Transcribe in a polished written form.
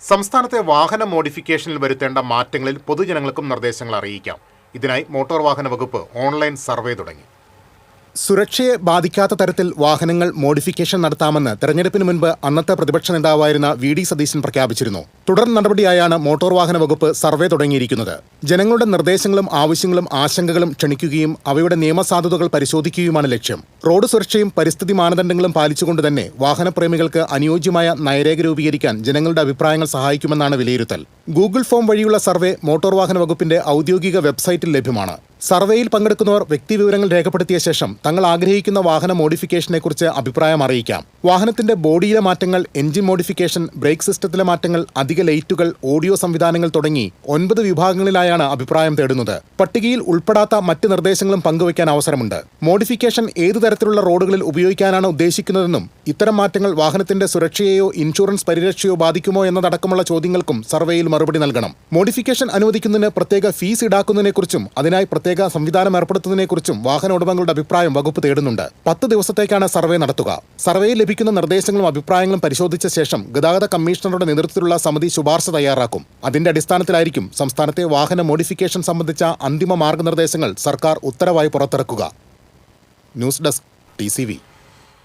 സംസ്ഥാനത്തെ വാഹന മോഡിഫിക്കേഷനിൽ വരുത്തേണ്ട മാറ്റങ്ങളിൽ പൊതുജനങ്ങൾക്കും നിർദ്ദേശങ്ങൾ അറിയിക്കാം. ഇതിനായി മോട്ടോർ വാഹന വകുപ്പ് ഓൺലൈൻ സർവേ തുടങ്ങി. സുരക്ഷയെ ബാധിക്കാത്ത തരത്തിൽ വാഹനങ്ങൾ മോഡിഫിക്കേഷൻ നടത്താമെന്ന് തെരഞ്ഞെടുപ്പിന് മുൻപ് അന്നത്തെ പ്രതിപക്ഷ നേതാവായിരുന്ന വി.ഡി. സതീശൻ പ്രഖ്യാപിച്ചിരുന്നു. തുടർ നടപടിയായാണ് മോട്ടോർ വാഹന വകുപ്പ് സർവേ തുടങ്ങിയിരിക്കുന്നത്. ജനങ്ങളുടെ നിർദ്ദേശങ്ങളും ആവശ്യങ്ങളും ആശങ്കകളും ക്ഷണിക്കുകയും അവയുടെ നിയമസാധുതകൾ പരിശോധിക്കുകയുമാണ് ലക്ഷ്യം. റോഡ് സുരക്ഷയും പരിസ്ഥിതി മാനദണ്ഡങ്ങളും പാലിച്ചുകൊണ്ട് തന്നെ വാഹനപ്രേമികൾക്ക് അനുയോജ്യമായ നയരേഖ രൂപീകരിക്കാൻ ജനങ്ങളുടെ അഭിപ്രായങ്ങൾ സഹായിക്കുമെന്നാണ് വിലയിരുത്തൽ. ഗൂഗിൾ ഫോം വഴിയുള്ള സർവേ മോട്ടോർ വാഹന വകുപ്പിന്റെ ഔദ്യോഗിക വെബ്സൈറ്റിൽ ലഭ്യമാണ്. സർവേയിൽ പങ്കെടുക്കുന്നവർ വ്യക്തിവിവരങ്ങൾ രേഖപ്പെടുത്തിയ ശേഷം തങ്ങൾ ആഗ്രഹിക്കുന്ന വാഹന മോഡിഫിക്കേഷനെക്കുറിച്ച് അഭിപ്രായം അറിയിക്കാം. വാഹനത്തിന്റെ ബോഡിയിലെ മാറ്റങ്ങൾ, എഞ്ചിൻ മോഡിഫിക്കേഷൻ, ബ്രേക്ക് സിസ്റ്റത്തിലെ മാറ്റങ്ങൾ, അധിക ലൈറ്റുകൾ, ഓഡിയോ സംവിധാനങ്ങൾ തുടങ്ങി 9 വിഭാഗങ്ങളിലായാണ് അഭിപ്രായം തേടുന്നത്. പട്ടികയിൽ ഉൾപ്പെടാത്ത മറ്റ് നിർദ്ദേശങ്ങളും പങ്കുവയ്ക്കാൻ അവസരമുണ്ട്. മോഡിഫിക്കേഷൻ ഏതു തരത്തിലുള്ള റോഡുകളിൽ ഉപയോഗിക്കാനാണ് ഉദ്ദേശിക്കുന്നതെന്നും ഇത്തരം മാറ്റങ്ങൾ വാഹനത്തിന്റെ സുരക്ഷയെയോ ഇൻഷുറൻസ് പരിരക്ഷയോ ബാധിക്കുമോ എന്നതടക്കമുള്ള ചോദ്യങ്ങൾക്കും സർവേയിൽ മറുപടി നൽകണം. മോഡിഫിക്കേഷൻ അനുവദിക്കുന്നതിന് പ്രത്യേക ഫീസ് ഈടാക്കുന്നതിനെക്കുറിച്ചും അതിനായി പ്രത്യേക സംവിധാനം ഏർപ്പെടുത്തുന്നതിനെക്കുറിച്ചും വാഹന ഉടമകളുടെ അഭിപ്രായം വകുപ്പ് തേടുന്നുണ്ട്. 10 ദിവസത്തേക്കാണ് സർവേ നടത്തുക. സർവേയിൽ ലഭിക്കുന്ന നിർദ്ദേശങ്ങളും അഭിപ്രായങ്ങളും പരിശോധിച്ച ശേഷം ഗതാഗത കമ്മീഷണറുടെ നേതൃത്വത്തിലുള്ള സമിതി ശുപാർശ തയ്യാറാക്കും. അതിന്റെ അടിസ്ഥാനത്തിലായിരിക്കും സംസ്ഥാനത്തെ വാഹന മോഡിഫിക്കേഷൻ സംബന്ധിച്ച അന്തിമ മാർഗനിർദ്ദേശങ്ങൾ സർക്കാർ ഉത്തരവായി പുറത്തിറക്കുക. News desk TCV.